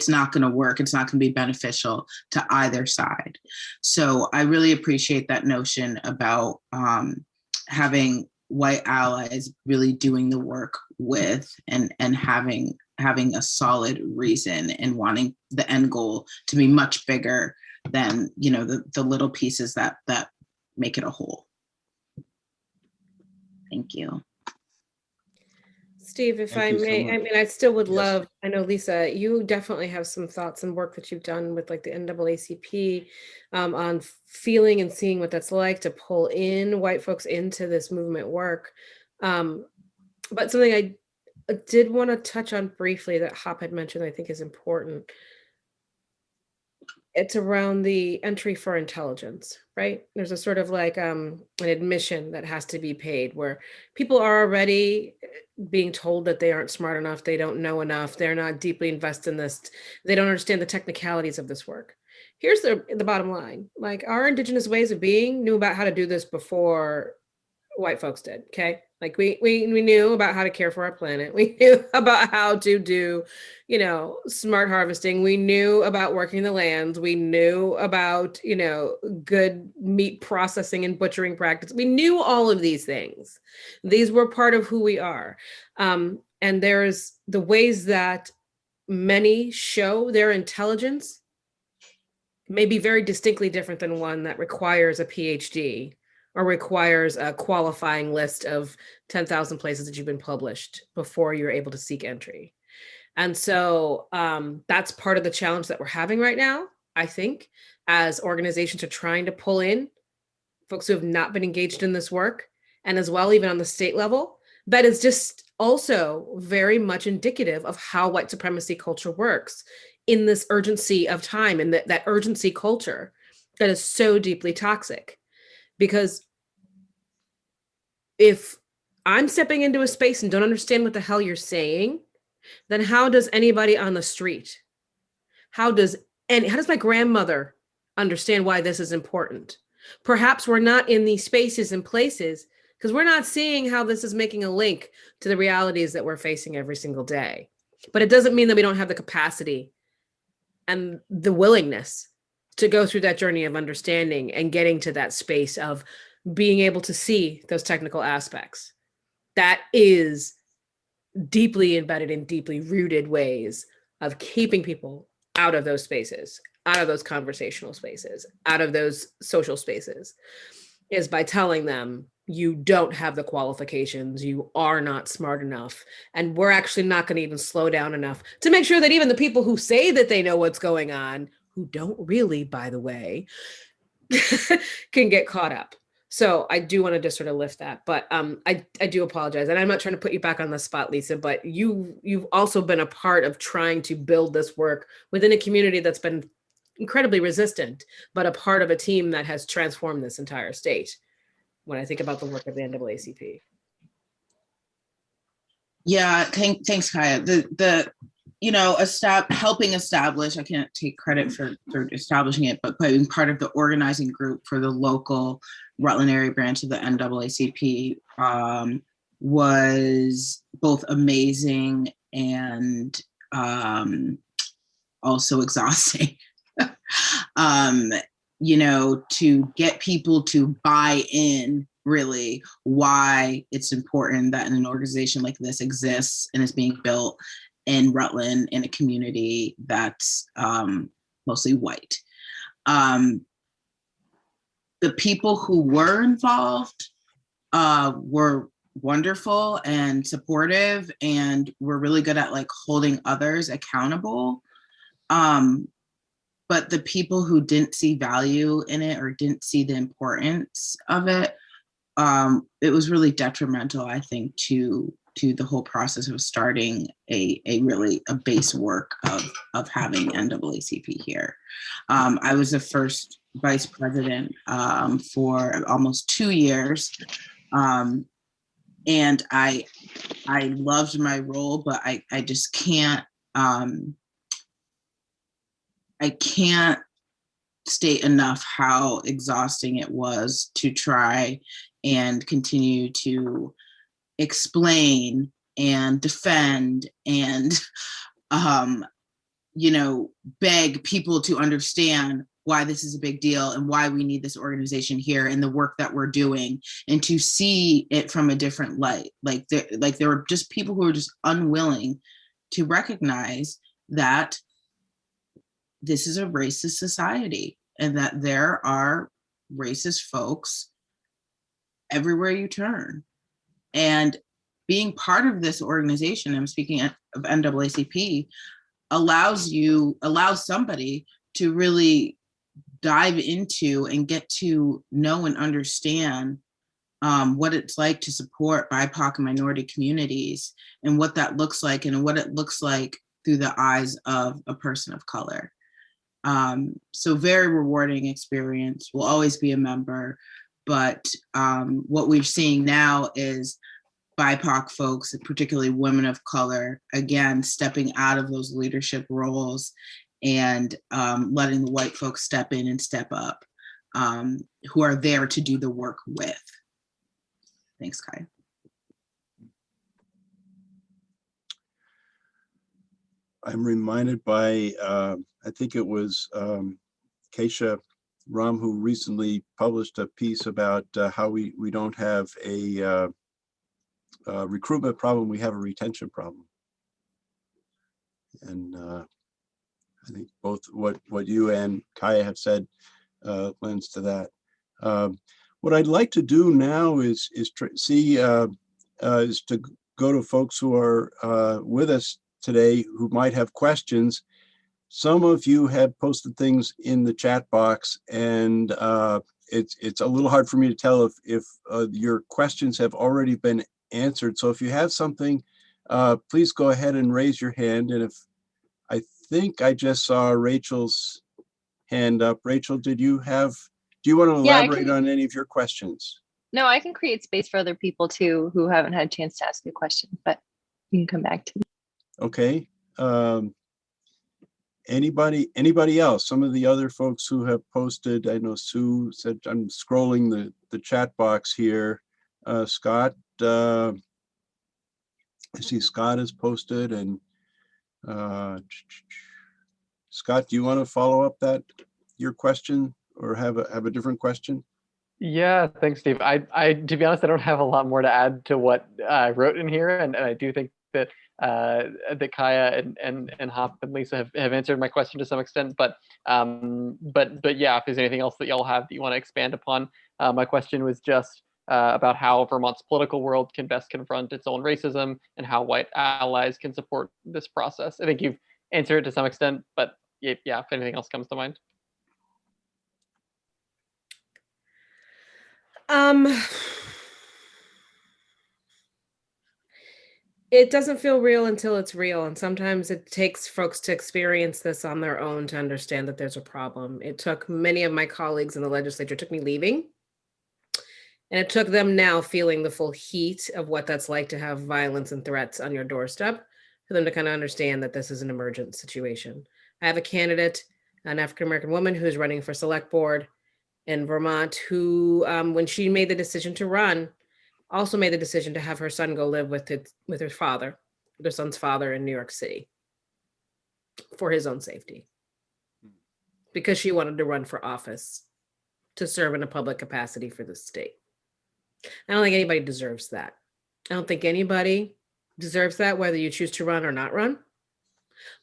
not going to work. It's not going to be beneficial to either side. So I really appreciate that notion about having white allies really doing the work with and having a solid reason and wanting the end goal to be much bigger than, the little pieces that make it a whole. Thank you. Steve, if I may, I mean, I still would love, I know, Lisa, you definitely have some thoughts and work that you've done with like the NAACP on feeling and seeing what that's like to pull in white folks into this movement work. But something I did want to touch on briefly that Hop had mentioned, I think is important. It's around the entry for intelligence, right? There's a sort of like an admission that has to be paid where people are already being told that they aren't smart enough, they don't know enough, they're not deeply invested in this, they don't understand the technicalities of this work. Here's the bottom line. Like, our indigenous ways of being knew about how to do this before white folks did, okay? Like we knew about how to care for our planet. We knew about how to do, smart harvesting. We knew about working the lands. We knew about, good meat processing and butchering practice. We knew all of these things. These were part of who we are. And there's the ways that many show their intelligence may be very distinctly different than one that requires a PhD or requires a qualifying list of 10,000 places that you've been published before you're able to seek entry. And so that's part of the challenge that we're having right now, I think, as organizations are trying to pull in folks who have not been engaged in this work, and as well, even on the state level, that is just also very much indicative of how white supremacy culture works in this urgency of time and that urgency culture that is so deeply toxic. Because if I'm stepping into a space and don't understand what the hell you're saying, then how does anybody on the street, how does my grandmother understand why this is important? Perhaps we're not in these spaces and places because we're not seeing how this is making a link to the realities that we're facing every single day. But it doesn't mean that we don't have the capacity and the willingness to go through that journey of understanding and getting to that space of being able to see those technical aspects. That is deeply embedded in deeply rooted ways of keeping people out of those spaces, out of those conversational spaces, out of those social spaces, is by telling them you don't have the qualifications, you are not smart enough, and we're actually not going to even slow down enough to make sure that even the people who say that they know what's going on, who don't really, by the way, can get caught up. So I do want to just sort of lift that, but I do apologize. And I'm not trying to put you back on the spot, Lisa, but you've also been a part of trying to build this work within a community that's been incredibly resistant, but a part of a team that has transformed this entire state when I think about the work of the NAACP. Yeah, thanks, Kiah. helping establish, I can't take credit for establishing it, but being part of the organizing group for the local Rutland area branch of the NAACP was both amazing and also exhausting. To get people to buy in really why it's important that an organization like this exists and is being built in Rutland in a community that's mostly white. The people who were involved were wonderful and supportive, and were really good at like holding others accountable. But the people who didn't see value in it or didn't see the importance of it, it was really detrimental, I think, to the whole process of starting a base work of having NAACP here. I was the first vice president for almost 2 years. And I loved my role, but I just can't, I can't state enough how exhausting it was to try and continue to explain and defend and, beg people to understand why this is a big deal and why we need this organization here and the work that we're doing, and to see it from a different light. Like there were just people who were just unwilling to recognize that this is a racist society and that there are racist folks everywhere you turn. And being part of this organization, I'm speaking of NAACP, allows somebody to really dive into and get to know and understand what it's like to support BIPOC and minority communities, and what that looks like, and what it looks like through the eyes of a person of color. So very rewarding experience. Will always be a member, but what we're seeing now is BIPOC folks, particularly women of color, again, stepping out of those leadership roles and letting the white folks step in and step up, who are there to do the work with. Thanks, Kiah. I'm reminded by, I think it was Keisha Ram, who recently published a piece about how we don't have a recruitment problem, we have a retention problem. And I think both what you and Kiah have said lends to that. What I'd like to do now is to go to folks who are with us today who might have questions. Some of you have posted things in the chat box, and it's a little hard for me to tell if your questions have already been answered. So if you have something, please go ahead and raise your hand. And if I think I just saw Rachel's hand up. Rachel, do you want to elaborate on any of your questions? No, I can create space for other people too who haven't had a chance to ask a question, but you can come back to me. Okay. Anybody else? Some of the other folks who have posted, I know Sue said, I'm scrolling the chat box here. Scott, I see Scott has posted, and Scott, do you want to follow up your question or have a different question? Yeah, thanks, Steve. I to be honest, I don't have a lot more to add to what I wrote in here, and I do think that that Kiah and Hop and Lisa have answered my question to some extent. But yeah, if there's anything else that y'all have that you want to expand upon, my question was just about how Vermont's political world can best confront its own racism and how white allies can support this process. I think you've answered it to some extent, but yeah, if anything else comes to mind. It doesn't feel real until it's real. And sometimes it takes folks to experience this on their own to understand that there's a problem. It took many of my colleagues in the legislature, it took me leaving. And it took them now feeling the full heat of what that's like to have violence and threats on your doorstep. for them to kind of understand that this is an emergent situation. I have a candidate, an African-American woman who's running for select board in Vermont, who, when she made the decision to run, also made the decision to have her son go live with her father, their son's father in New York City for his own safety, because she wanted to run for office to serve in a public capacity for the state. I don't think anybody deserves that. I don't think anybody deserves that, whether you choose to run or not run.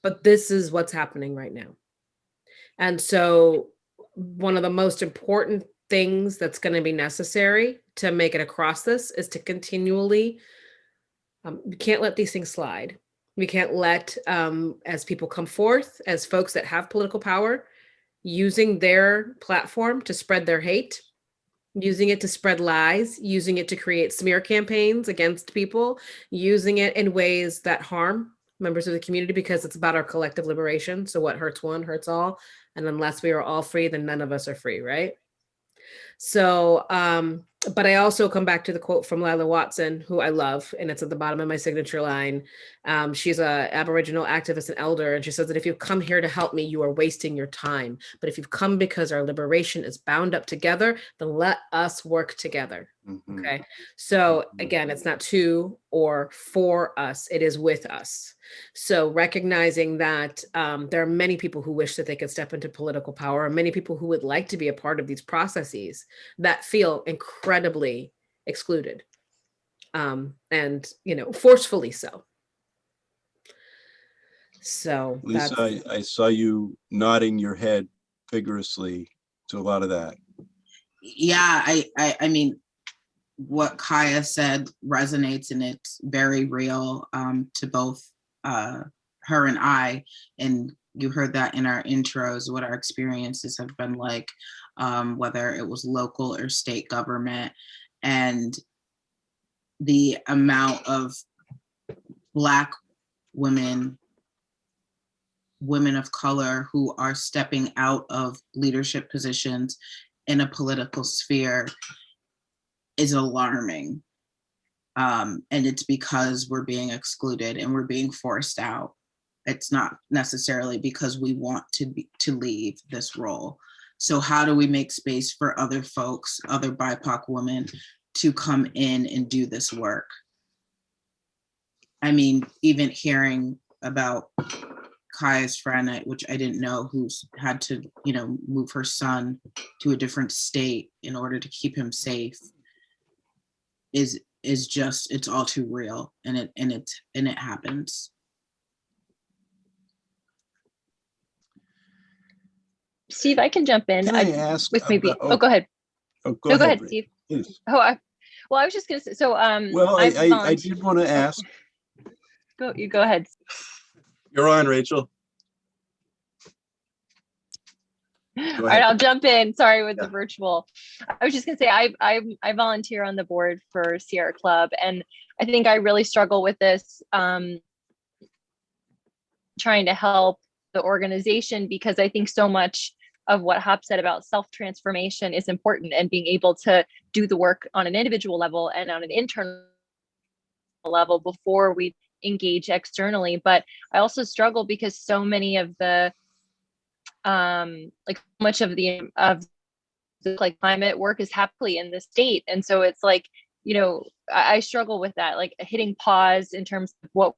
But this is what's happening right now. And so one of the most important things that's going to be necessary to make it across this is to continually, we can't let these things slide. We can't let, as people come forth, as folks that have political power, using their platform to spread their hate, using it to spread lies, using it to create smear campaigns against people, using it in ways that harm members of the community, because it's about our collective liberation. So what hurts one hurts all. And unless we are all free, then none of us are free, right? So, but I also come back to the quote from Lila Watson, who I love, and it's at the bottom of my signature line. She's a Aboriginal activist and elder, and she says that if you've come here to help me, you are wasting your time. But if you've come because our liberation is bound up together, then let us work together. Mhm. Okay. So again, it's not to or for us, it is with us. So recognizing that there are many people who wish that they could step into political power, and many people who would like to be a part of these processes that feel incredibly excluded, and, you know, forcefully so. So Lisa, that's, I saw you nodding your head vigorously to a lot of that. Yeah, I mean, what Kiah said resonates, and it's very real to both her and I. And you heard that in our intros, what our experiences have been like, whether it was local or state government, and the amount of Black women of color who are stepping out of leadership positions in a political sphere is alarming. And it's because we're being excluded and we're being forced out. It's not necessarily because we want to leave this role. So how do we make space for other folks, other BIPOC women, to come in and do this work? I mean, even hearing about Kiah's friend, which I didn't know, who's had to, you know, move her son to a different state in order to keep him safe, is just, it's all too real, and it happens. Steve, I can jump in. Can I ask with maybe. about- Oh, go ahead. Oh, go No, go ahead, ahead, Steve. please. Oh, I was just gonna say. So, Well, I volunteered- did want to ask. You go ahead. You're on, Rachel. All right, I'll jump in. Sorry with Yeah. the virtual. I was just gonna say I volunteer on the board for Sierra Club, and I think I really struggle with this, trying to help the organization, because I think so much of what Hop said about self-transformation is important, and being able to do the work on an individual level and on an internal level before we engage externally. But I also struggle because so many of the like much of the like climate work is happily in the state, and so it's like, you know, I struggle with that, like hitting pause in terms of what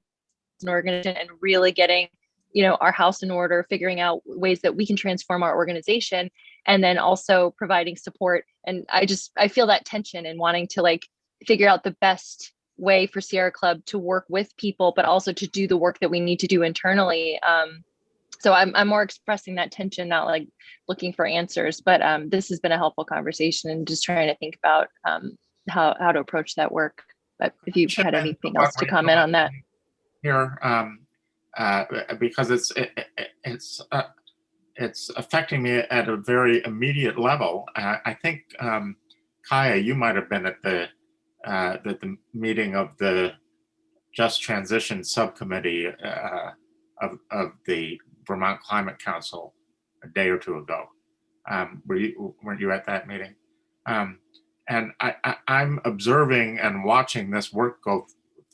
an organization, and really getting, you know, our house in order, figuring out ways that we can transform our organization, and then also providing support. And I feel that tension and wanting to like figure out the best way for Sierra Club to work with people, but also to do the work that we need to do internally. So I'm more expressing that tension, not like looking for answers, but this has been a helpful conversation, and just trying to think about how to approach that work. But if you had anything else to comment on that. Here, because it's affecting me at a very immediate level. I think, Kiah, you might have been at the meeting of the Just Transition Subcommittee of the Vermont Climate Council a day or two ago. Weren't you at that meeting? And I'm observing and watching this work go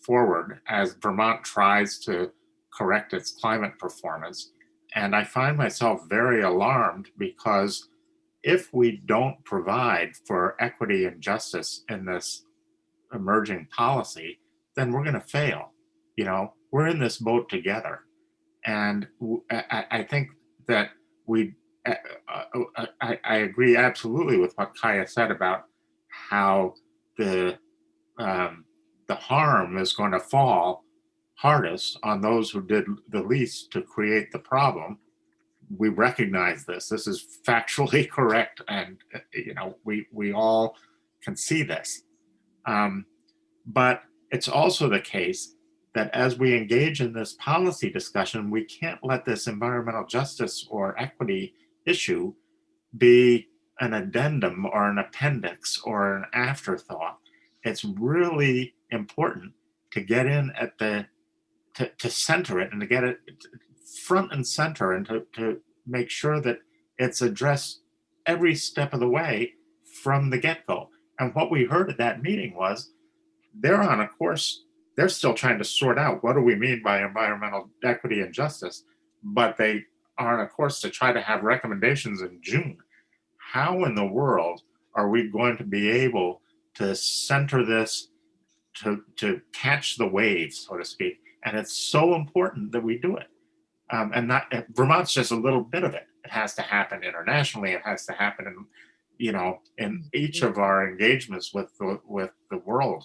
forward as Vermont tries to correct its climate performance. And I find myself very alarmed because if we don't provide for equity and justice in this emerging policy, then we're going to fail. You know, we're in this boat together. And I think that I agree absolutely with what Kiah said about how the harm is going to fall hardest on those who did the least to create the problem. We recognize this. This is factually correct, and you know, we all can see this. But it's also the case that as we engage in this policy discussion, we can't let this environmental justice or equity issue be an addendum or an appendix or an afterthought. It's really important to get in at to center it and to get it front and center, and to make sure that it's addressed every step of the way from the get-go. And what we heard at that meeting was they're on a course, they're still trying to sort out what do we mean by environmental equity and justice, but they are on a course to try to have recommendations in June. How in the world are we going to be able to center this, to catch the wave, so to speak? And it's so important that we do it. And not Vermont's just a little bit of it. It has to happen internationally. It has to happen in, you know, in each of our engagements with the world.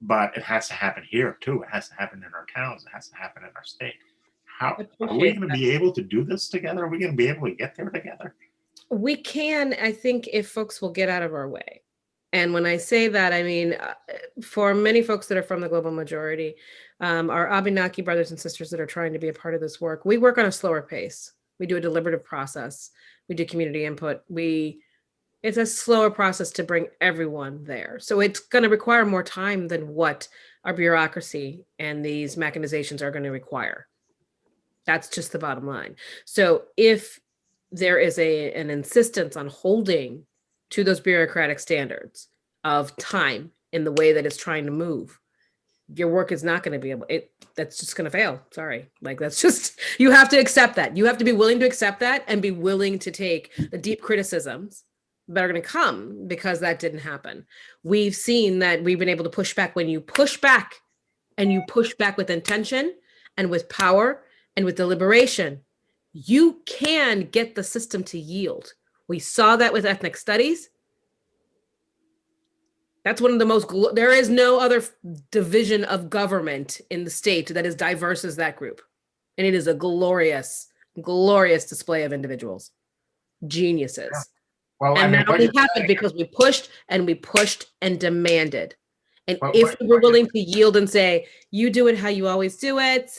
But it has to happen here too. It has to happen in our towns. It has to happen in our state. How are we going to be able to do this together? Are we going to be able to get there together? We can, I think, if folks will get out of our way. And when I say that, I mean, for many folks that are from the global majority, our Abenaki brothers and sisters that are trying to be a part of this work, we work on a slower pace. We do a deliberative process. We do community input. It's a slower process to bring everyone there. So it's going to require more time than what our bureaucracy and these mechanizations are going to require. That's just the bottom line. So if there is an insistence on holding to those bureaucratic standards of time in the way that it's trying to move, your work is not going to be able, that's just going to fail. Sorry. Like, that's just, you have to accept that. You have to be willing to accept that and be willing to take the deep criticisms that are going to come because that didn't happen. We've seen that we've been able to push back. When you push back and you push back with intention and with power and with deliberation, you can get the system to yield. We saw that with ethnic studies. That's one of the most, there is no other division of government in the state that is diverse as that group. And it is a glorious, glorious display of individuals, geniuses. Yeah. Well, and that only happened because we pushed and demanded. And if we were willing to yield and say, you do it how you always do it,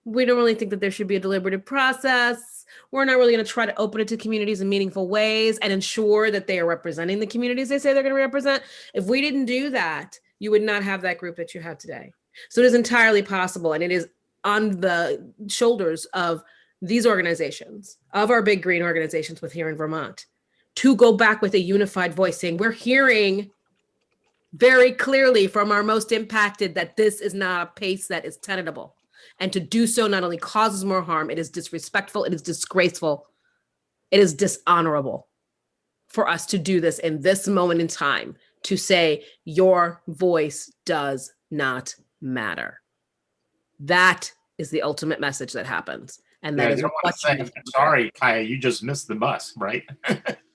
we don't really think that there should be a deliberative process. We're not really going to try to open it to communities in meaningful ways and ensure that they are representing the communities they say they're going to represent. If we didn't do that, you would not have that group that you have today. So it is entirely possible. And it is on the shoulders of these organizations, of our big green organizations with here in Vermont, to go back with a unified voice saying, we're hearing very clearly from our most impacted that this is not a pace that is tenable. And to do so not only causes more harm, it is disrespectful, it is disgraceful, it is dishonorable for us to do this in this moment in time, to say your voice does not matter. That is the ultimate message that happens. And that is what sorry, Kiah, you just missed the bus, right?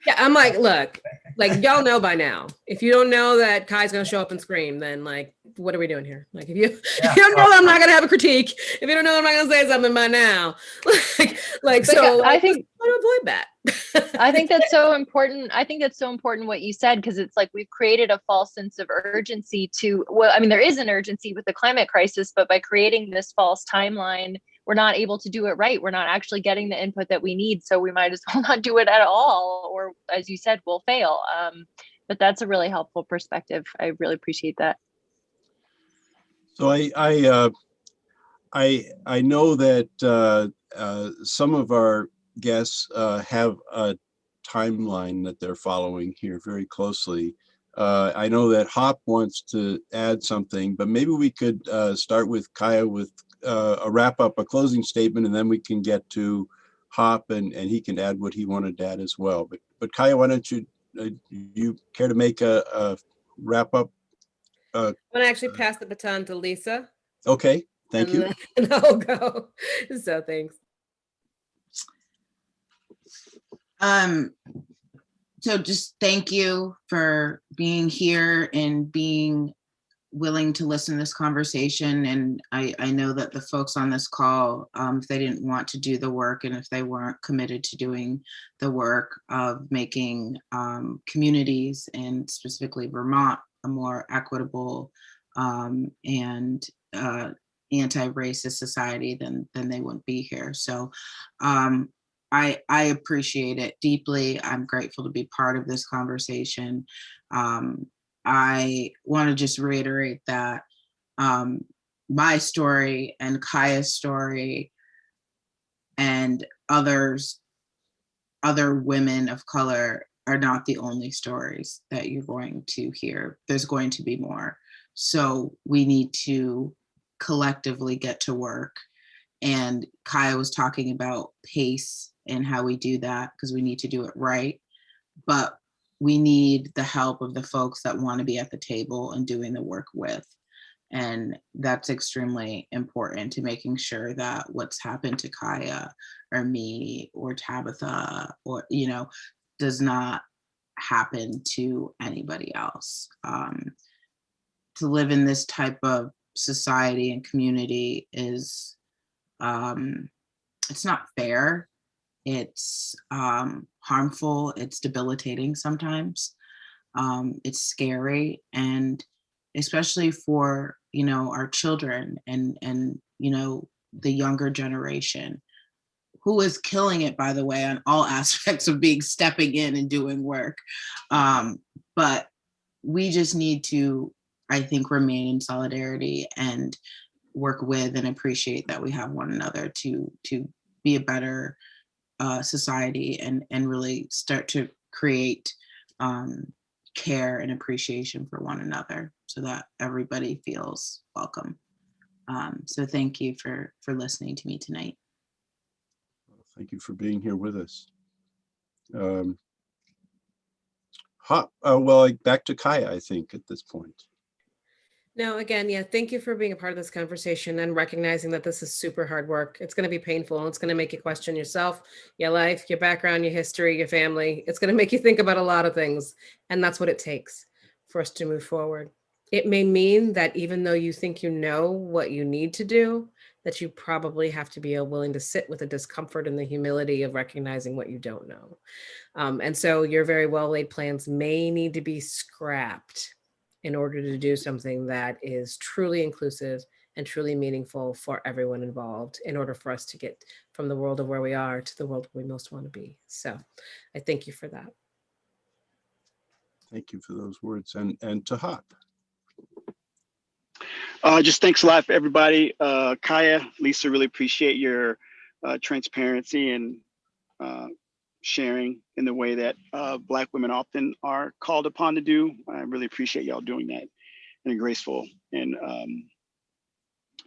Yeah, I'm like, look, like y'all know by now. If you don't know that Kai's gonna show up and scream, then like, what are we doing here? Like, if you don't know I'm not gonna have a critique, if you don't know I'm not gonna say something by now, so I think to avoid that. I think that's so important. I think that's so important what you said, because it's like we've created a false sense of urgency to, well, I mean, there is an urgency with the climate crisis, but by creating this false timeline, we're not able to do it right. We're not actually getting the input that we need. So we might as well not do it at all. Or as you said, we'll fail. But that's a really helpful perspective. I really appreciate that. So I know that some of our guests have a timeline that they're following here very closely. I know that Hop wants to add something, but maybe we could start with Kiah with a wrap up, a closing statement, and then we can get to Hop and he can add what he wanted to add as well. But Kiah, why don't you care to make a wrap up? I'm going to actually pass the baton to Lisa. Okay, thank you. And I'll go. So thanks. So just thank you for being here and being willing to listen to this conversation. And I know that the folks on this call, if they didn't want to do the work and if they weren't committed to doing the work of making communities and specifically Vermont a more equitable and anti-racist society, then they wouldn't be here. So I appreciate it deeply. I'm grateful to be part of this conversation. I want to just reiterate that my story and Kiah's story and other women of color are not the only stories that you're going to hear. There's going to be more. So we need to collectively get to work. And Kiah was talking about pace and how we do that because we need to do it right. But we need the help of the folks that want to be at the table and doing the work with. And that's extremely important to making sure that what's happened to Kiah or me or Tabitha or, does not happen to anybody else. To live in this type of society and community is, it's not fair. It's harmful, it's debilitating sometimes. It's scary, and especially for, our children and the younger generation, who is killing it, by the way, on all aspects of stepping in and doing work. But we just need to, I think, remain in solidarity and work with and appreciate that we have one another to be a better society and really start to create care and appreciation for one another so that everybody feels welcome. So thank you for listening to me tonight. Thank you for being here with us. Back to Kiah, I think, at this point. No, again, yeah, thank you for being a part of this conversation and recognizing that this is super hard work. It's going to be painful and it's going to make you question yourself, your life, your background, your history, your family. It's going to make you think about a lot of things. And that's what it takes for us to move forward. It may mean that even though you think you know what you need to do, that you probably have to be willing to sit with the discomfort and the humility of recognizing what you don't know. And so your very well-laid plans may need to be scrapped in order to do something that is truly inclusive and truly meaningful for everyone involved in order for us to get from the world of where we are to the world we most want to be. So I thank you for that. Thank you for those words. And to Hop. Just thanks a lot for everybody. Kiah, Lisa, really appreciate your transparency and sharing in the way that Black women often are called upon to do. I really appreciate y'all doing that in a graceful and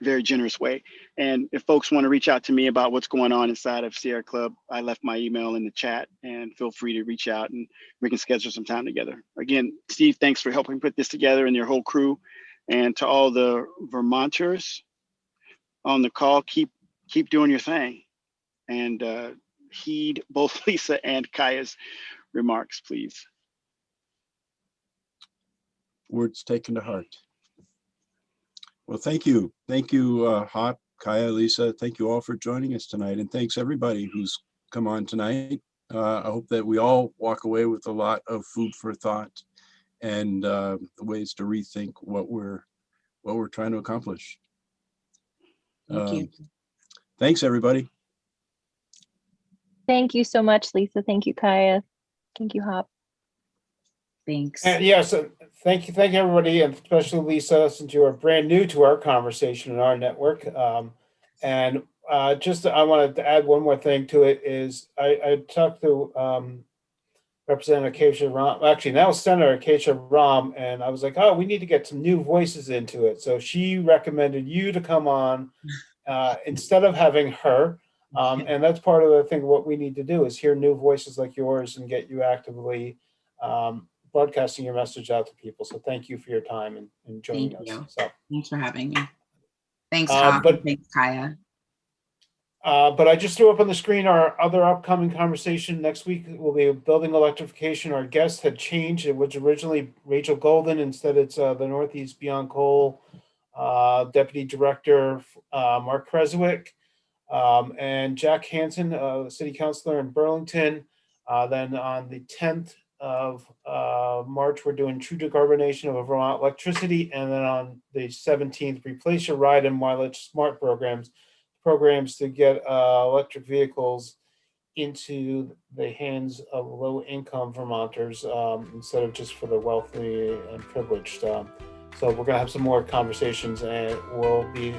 very generous way. And if folks want to reach out to me about what's going on inside of Sierra Club, I left my email in the chat and feel free to reach out and we can schedule some time together. Again, Steve, thanks for helping put this together and your whole crew. And to all the Vermonters on the call, keep doing your thing. And heed both Lisa and Kiah's remarks, please. Words taken to heart. Well, thank you. Thank you, Hop, Kiah, Lisa. Thank you all for joining us tonight. And thanks everybody who's come on tonight. I hope that we all walk away with a lot of food for thought and ways to rethink what we're trying to accomplish. Thank you. Thanks, everybody. Thank you so much, Lisa. Thank you, Kiah. Thank you, Hop. Thanks. And yeah, so thank you everybody, and especially Lisa, since you are brand new to our conversation and our network. And just I wanted to add one more thing to it is I talked to Representative Kiah Ram, actually now Senator Kiah Ram, and I was like, oh, we need to get some new voices into it. So she recommended you to come on instead of having her. And that's part of the thing, what we need to do is hear new voices like yours and get you actively broadcasting your message out to people. So thank you for your time and joining Thank us. you. So, Thanks for having me. Thanks, but- Hop. Thanks, Kiah. but I just threw up on the screen our other upcoming conversation. Next week will be building electrification. Our guest had changed. It was originally Rachel Golden. Instead, it's the Northeast Beyond Coal Deputy Director, Mark Kreswick, and Jack Hansen, the City Councilor in Burlington. Then on the 10th of March, we're doing True Decarbonization of Vermont Electricity. And then on the 17th, Replace Your Ride and Mileage Smart programs to get electric vehicles into the hands of low-income Vermonters instead of just for the wealthy and privileged. So we're going to have some more conversations, and we'll be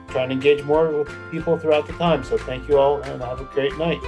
trying to engage more with people throughout the time. So thank you all, and have a great night.